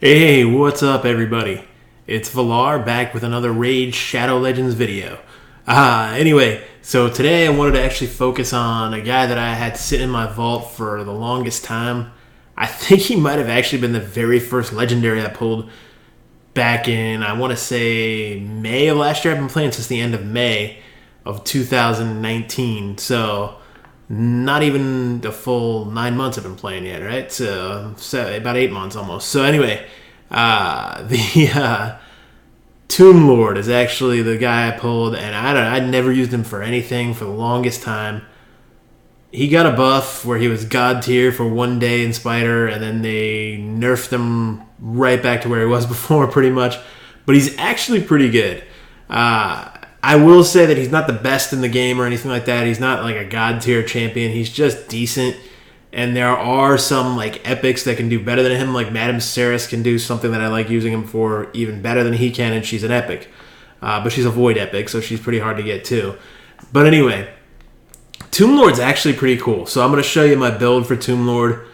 Hey, what's up everybody? It's Valar back with another Rage Shadow Legends video. Anyway, so today I wanted to actually focus on a guy that I had sitting in my vault for the longest time. I think he might have actually been the very first legendary I pulled back in, I want to say, May of last year. I've been playing since the end of May of 2019, so not even the full 9 months I've been playing yet, right? So about 8 months almost. So anyway, the Tomb Lord is actually the guy I pulled, and I'd never used him for anything for the longest time. He got a buff where he was God tier for one day in Spider, and then they nerfed him right back to where he was before, pretty much. But he's actually pretty good. I will say that he's not the best in the game or anything like that. He's not like a God tier champion. He's just decent. And there are some like epics that can do better than him. Like Masteries can do something that I like using him for even better than he can, and she's an epic. But she's a void epic, so she's pretty hard to get too. But anyway, Tomb Lord's actually pretty cool. So I'm going to show you my build for Tomb Lord.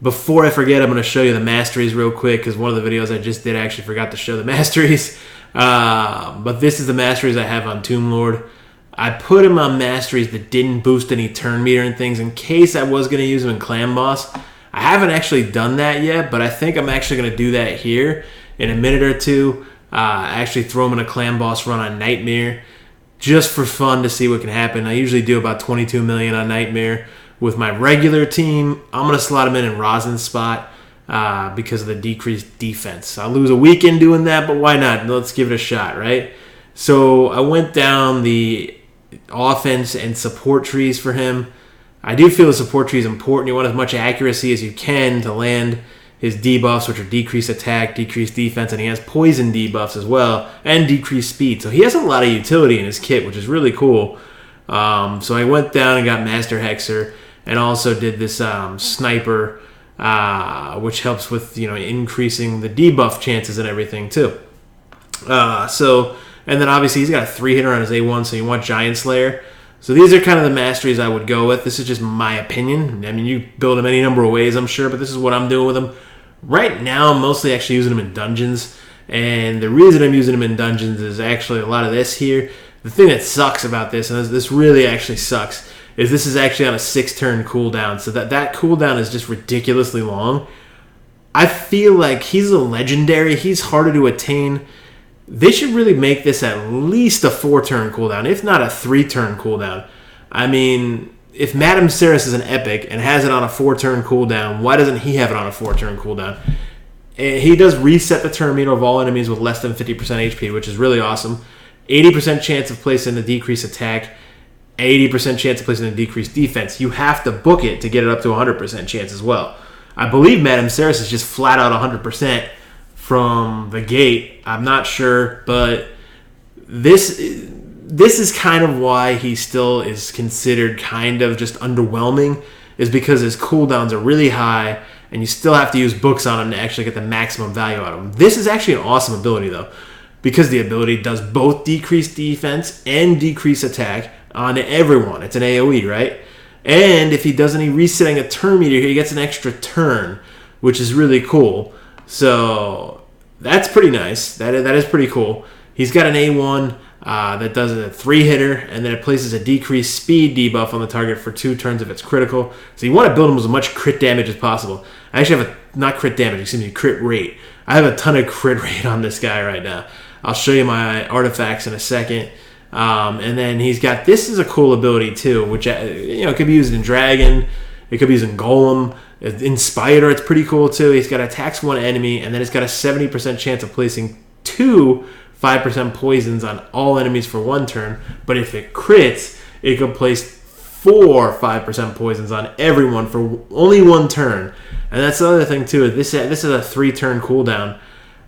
Before I forget, I'm going to show you the Masteries real quick, because one of the videos I just did I actually forgot to show the Masteries. But this is the Masteries I have on Tomb Lord. I put him on Masteries that didn't boost any turn meter and things in case I was going to use him in Clan Boss. I haven't actually done that yet, but I think I'm actually going to do that here in a minute or two. Actually throw him in a Clan Boss run on Nightmare just for fun to see what can happen. I usually do about 22 million on Nightmare. With my regular team, I'm going to slot him in Rosin's spot because of the decreased defense. I'll lose a weekend doing that, but why not? Let's give it a shot, right? So I went down the offense and support trees for him. I do feel the support tree is important. You want as much accuracy as you can to land his debuffs, which are decreased attack, decreased defense, and he has poison debuffs as well, and decreased speed. So he has a lot of utility in his kit, which is really cool. So I went down and got Master Hexer, and also did this Sniper, which helps with increasing the debuff chances and everything too. And then obviously he's got a 3-hitter on his A1, so you want Giant Slayer. So these are kind of the Masteries I would go with. This is just my opinion. I mean, you build him any number of ways, I'm sure, but this is what I'm doing with him. Right now, I'm mostly actually using him in dungeons. And the reason I'm using him in dungeons is actually a lot of this here. The thing that sucks about this, and this really actually sucks, is this is actually on a 6-turn cooldown. So that cooldown is just ridiculously long. I feel like he's a legendary. He's harder to attain. They should really make this at least a 4-turn cooldown, if not a 3-turn cooldown. I mean, if Madame Ceres is an epic and has it on a 4-turn cooldown, why doesn't he have it on a 4-turn cooldown? He does reset the turn meter of all enemies with less than 50% HP, which is really awesome. 80% chance of placing a decreased attack, 80% chance of placing a decreased defense. You have to book it to get it up to 100% chance as well. I believe Madame Ceres is just flat out 100% from the gate. I'm not sure, but this is kind of why he still is considered kind of just underwhelming, is because his cooldowns are really high, and you still have to use books on him to actually get the maximum value out of him. This is actually an awesome ability, though, because the ability does both decrease defense and decrease attack on everyone. It's an AoE, right? And if he does any resetting a turn meter, he gets an extra turn, which is really cool. So that's pretty nice. That is pretty cool. He's got an A1 that does a 3-hitter, and then it places a decreased speed debuff on the target for 2 turns if it's critical. So you want to build him with as much crit damage as possible. I actually have not crit damage, excuse me, crit rate. I have a ton of crit rate on this guy right now. I'll show you my artifacts in a second. And then he's got, this is a cool ability too, which it could be used in Dragon, it could be used in Golem, in Spider it's pretty cool too. He's got attacks one enemy, and then it's got a 70% chance of placing 2 5% poisons on all enemies for 1 turn. But if it crits, it could place 4 5% poisons on everyone for only 1 turn. And that's the other thing too. This is a 3-turn cooldown.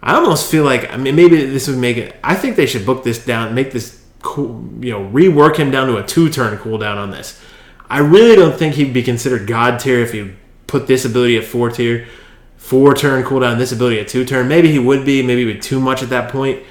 I almost feel like, I mean, maybe this would make it. I think they should book this down, make this cool, rework him down to a 2-turn cooldown on this. I really don't think he'd be considered God tier if you put this ability at 4 tier, 4-turn cooldown, this ability at 2-turn. Maybe he would be, maybe it would be too much at that point.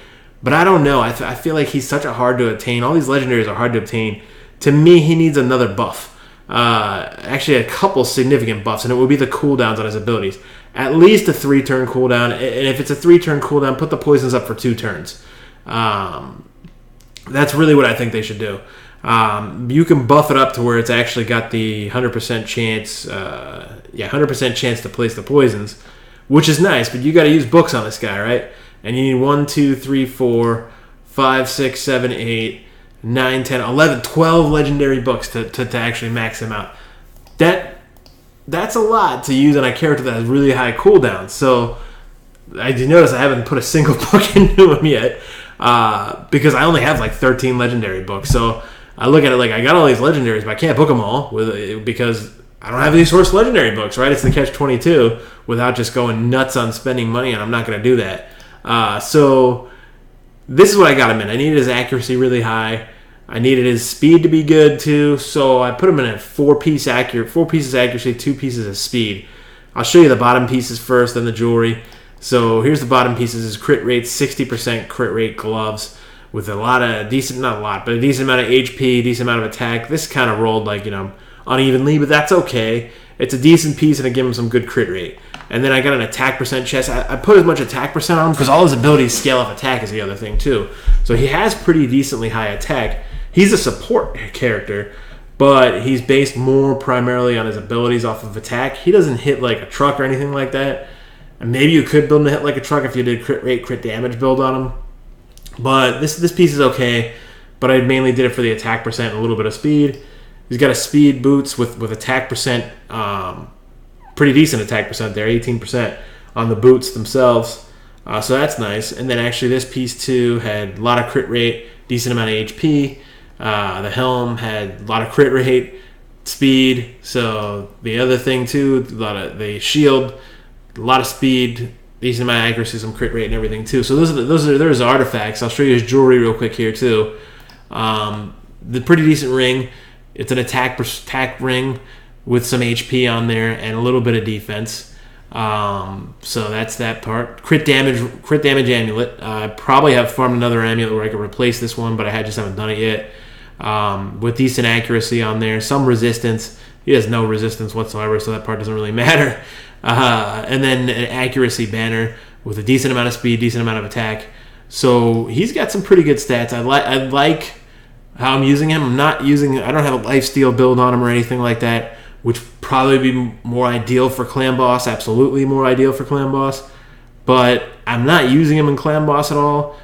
But I don't know. I feel like he's such a hard to attain. All these legendaries are hard to obtain. To me, he needs another buff. Actually, a couple significant buffs, and it would be the cooldowns on his abilities. at least a 3-turn cooldown. And if it's a 3-turn cooldown, put the poisons up for 2 turns. That's really what I think they should do. You can buff it up to where it's actually got the 100% chance, 100% chance to place the poisons, which is nice. But you got to use books on this guy, right? And you need 1, 2, 3, 4, 5, 6, 7, 8, 9, 10, 11, 12 legendary books to actually max him out. That's a lot to use on a character that has really high cooldowns. So I did notice I haven't put a single book into him yet because I only have like 13 legendary books. So I look at it like I got all these legendaries, but I can't book them all because I don't have these source legendary books, right? It's the catch-22 without just going nuts on spending money, and I'm not going to do that. So this is what I got him in. I needed his accuracy really high. I needed his speed to be good too, so I put him in a 4 pieces accuracy, 2 pieces of speed. I'll show you the bottom pieces first, then the jewelry. So here's the bottom pieces: his crit rate, 60% crit rate gloves with a decent amount of HP, decent amount of attack. This kind of rolled like unevenly, but that's okay. It's a decent piece, and I give him some good crit rate. And then I got an attack percent chest. I put as much attack percent on him because all his abilities scale off attack is the other thing too. So he has pretty decently high attack. He's a support character, but he's based more primarily on his abilities off of attack. He doesn't hit like a truck or anything like that. And maybe you could build him to hit like a truck if you did crit rate, crit damage build on him. But this piece is okay. But I mainly did it for the attack percent and a little bit of speed. He's got a speed boots with attack percent, pretty decent attack percent there, 18% on the boots themselves. So that's nice. And then actually this piece too had a lot of crit rate, decent amount of HP. The helm had a lot of crit rate, speed. So the other thing too, the shield, a lot of speed, decent amount of accuracy, some crit rate and everything too. So there's artifacts. I'll show you his jewelry real quick here too. The pretty decent ring. It's an attack ring with some HP on there and a little bit of defense. So that's that part. Crit damage amulet. I probably have farmed another amulet where I could replace this one, but I just haven't done it yet. With decent accuracy on there, some resistance. He has no resistance whatsoever, so that part doesn't really matter. And then an accuracy banner with a decent amount of speed, decent amount of attack. So he's got some pretty good stats. I like how I'm using him. I don't have a lifesteal build on him or anything like that, which probably be more ideal for clan boss. Absolutely more ideal for clan boss. But I'm not using him in clan boss at all,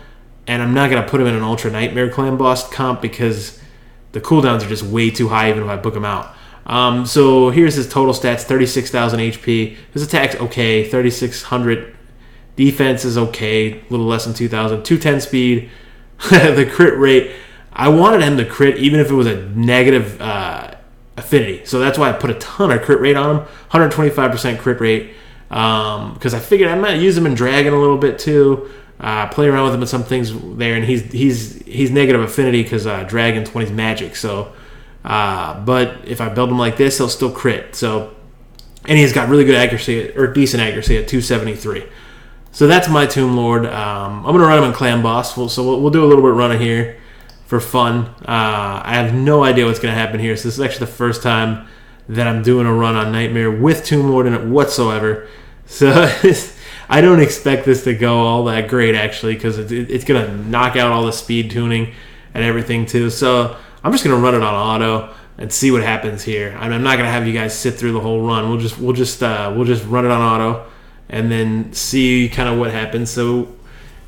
and I'm not going to put him in an ultra nightmare clan boss comp because the cooldowns are just way too high even if I book him out. So here's his total stats: 36,000 HP. His attack's okay, 3,600. Defense is okay, a little less than 2,000. 210 speed. The crit rate, I wanted him to crit even if it was a negative affinity. So that's why I put a ton of crit rate on him. 125% crit rate. Because I figured I might use him in Dragon a little bit too. Play around with him with some things there, and he's negative affinity because Dragon 20's magic. So, but if I build him like this, he'll still crit. So, and he's got really good accuracy or decent accuracy at 273. So that's my Tomb Lord. I'm gonna run him in Clan Boss. So we'll do a little bit of running here for fun. I have no idea what's gonna happen here. So this is actually the first time that I'm doing a run on Nightmare with Tomb Lord in it whatsoever. So I don't expect this to go all that great actually, because it's gonna knock out all the speed tuning and everything too. So I'm just gonna run it on auto and see what happens here. I'm not gonna have you guys sit through the whole run. We'll just run it on auto and then see kind of what happens. So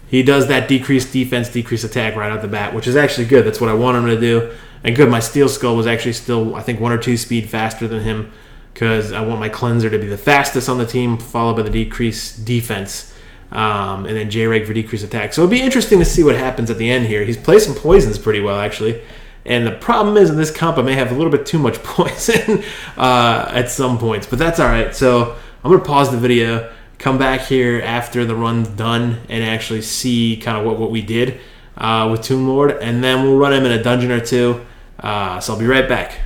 he does that decreased defense, decreased attack right out the bat, which is actually good. That's what I want him to do. And good, my Steel Skull was actually still, I think, 1 or 2 speed faster than him because I want my Cleanser to be the fastest on the team, followed by the decreased defense, and then J-Reg for decreased attack. So it'll be interesting to see what happens at the end here. He's placing poisons pretty well, actually. And the problem is in this comp, I may have a little bit too much poison at some points, but that's all right. So I'm going to pause the video, come back here after the run's done, and actually see kind of what we did with Tomb Lord, and then we'll run him in a dungeon or two. So I'll be right back.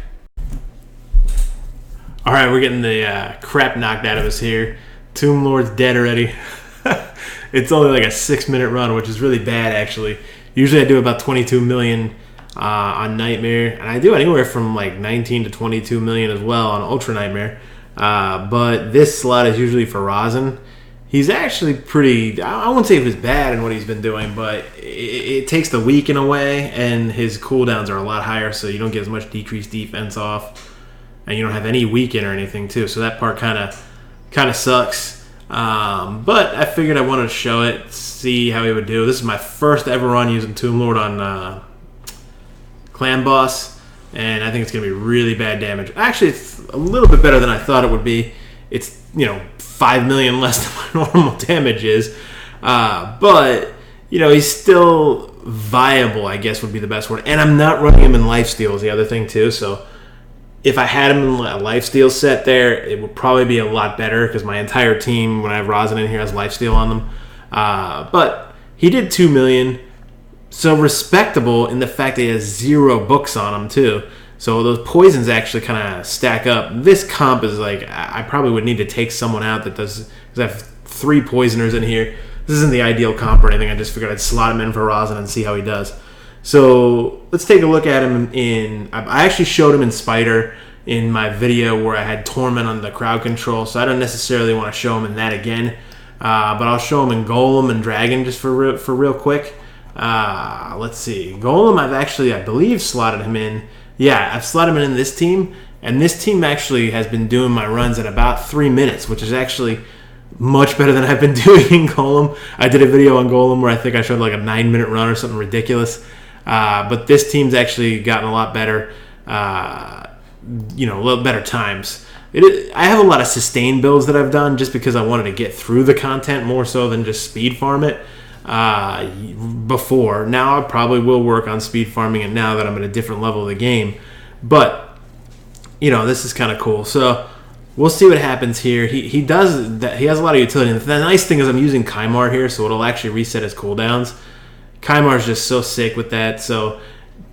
All right, we're getting the crap knocked out of us here. Tomb Lord's dead already. It's only like a 6-minute run, which is really bad, actually. Usually I do about 22 million on Nightmare, and I do anywhere from like 19 to 22 million as well on Ultra Nightmare. But this slot is usually for rosin. He's actually pretty, I wouldn't say he was bad in what he's been doing, but it takes the weaken away, and his cooldowns are a lot higher, so you don't get as much decreased defense off, and you don't have any weaken or anything too, so that part kind of sucks. But I figured I wanted to show it, see how he would do. This is my first ever run using Tomb Lord on Clan Boss, and I think it's going to be really bad damage. Actually, it's a little bit better than I thought it would be. It's, 5 million less than my normal damage is. But, he's still viable, I guess would be the best word. And I'm not running him in lifesteal is the other thing, too. So if I had him in a lifesteal set there, it would probably be a lot better because my entire team, when I have rosin in here, has lifesteal on them. But he did 2 million. So respectable in the fact that he has 0 books on him, too. So those poisons actually kind of stack up. This comp is like, I probably would need to take someone out that does, because I have 3 poisoners in here. This isn't the ideal comp or anything. I just figured I'd slot him in for rosin and see how he does. So let's take a look at him in, I actually showed him in Spider in my video where I had Torment on the crowd control. So I don't necessarily want to show him in that again. But I'll show him in Golem and Dragon just for real quick. Let's see. Golem, I believe, slotted him in. Yeah, I've slotted him in this team, and this team actually has been doing my runs at about 3 minutes, which is actually much better than I've been doing in Golem. I did a video on Golem where I think I showed like a 9-minute run or something ridiculous. But this team's actually gotten a lot better, a little better times. I have a lot of sustain builds that I've done just because I wanted to get through the content more so than just speed farm it. Before. Now I probably will work on speed farming it now that I'm at a different level of the game. But, this is kind of cool. So we'll see what happens here. He does that. He has a lot of utility. And the nice thing is I'm using Kymar here, so it'll actually reset his cooldowns. Kymar's just so sick with that, so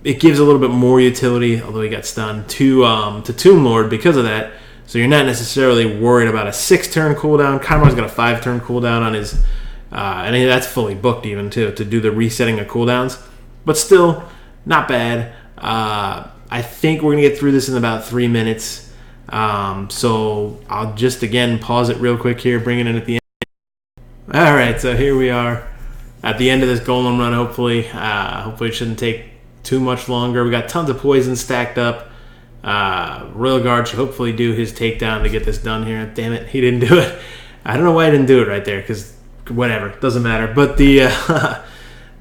it gives a little bit more utility, although he got stunned, to Tomb Lord because of that. So you're not necessarily worried about a 6-turn cooldown. Kymar's got a 5-turn cooldown on his... and that's fully booked even, too, to do the resetting of cooldowns. But still, not bad. I think we're going to get through this in about 3 minutes. So I'll just, again, pause it real quick here, bring it in at the end. All right, so here we are at the end of this Golem run, hopefully. Hopefully it shouldn't take too much longer. We got tons of poison stacked up. Royal Guard should hopefully do his takedown to get this done here. Damn it, he didn't do it. I don't know why I didn't do it right there, because... whatever, doesn't matter. But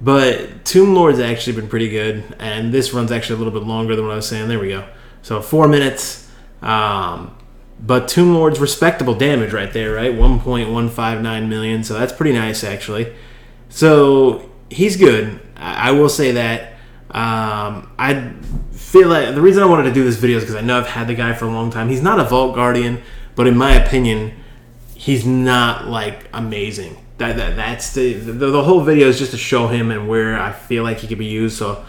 but Tomb Lord's actually been pretty good, and this run's actually a little bit longer than what I was saying. There we go. So 4 minutes. But Tomb Lord's respectable damage right there, right? 1.159 million. So that's pretty nice, actually. So he's good. I will say that. I feel like the reason I wanted to do this video is because I know I've had the guy for a long time. He's not a Vault Guardian, but in my opinion, he's not like amazing. That's the whole video is just to show him and where I feel like he could be used. So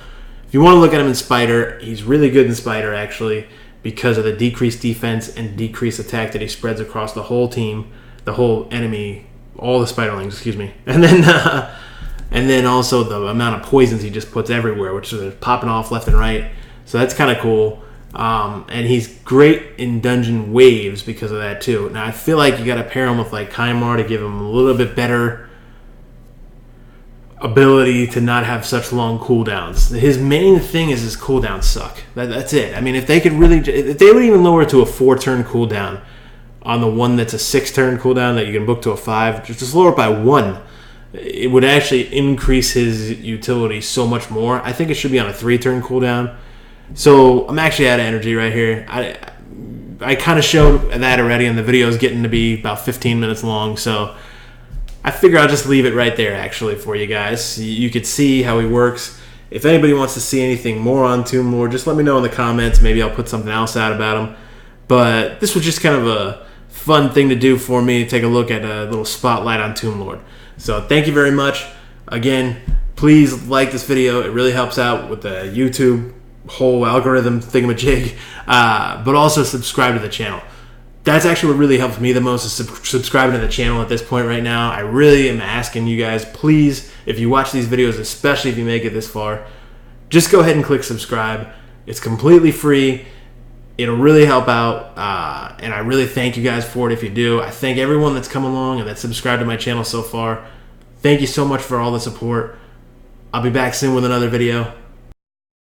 if you want to look at him in Spider, he's really good in Spider actually because of the decreased defense and decreased attack that he spreads across the whole team, the whole enemy, all the Spiderlings, excuse me. And then also the amount of poisons he just puts everywhere, which is popping off left and right. So that's kind of cool. And he's great in dungeon waves because of that too. Now I feel like you got to pair him with like Kymar to give him a little bit better ability to not have such long cooldowns. His main thing is his cooldowns suck. That's it. I mean, if they would even lower it to a 4-turn cooldown on the one that's a 6-turn cooldown that you can book to a 5, just lower it by 1. It would actually increase his utility so much more. I think it should be on a 3-turn cooldown. So I'm actually out of energy right here. I kind of showed that already, and the video is getting to be about 15 minutes long. So I figure I'll just leave it right there actually for you guys. You could see how he works. If anybody wants to see anything more on Tomb Lord, just let me know in the comments. Maybe I'll put something else out about him. But this was just kind of a fun thing to do for me, to take a look at a little spotlight on Tomb Lord. So thank you very much. Again, please like this video. It really helps out with the YouTube whole algorithm thingamajig, but also subscribe to the channel. That's actually what really helps me the most, is subscribing to the channel at this point right now. I really am asking you guys, please, if you watch these videos, especially if you make it this far, just go ahead and click subscribe. It's completely free. It'll really help out, and I really thank you guys for it if you do. I thank everyone that's come along and that's subscribed to my channel so far. Thank you so much for all the support. I'll be back soon with another video.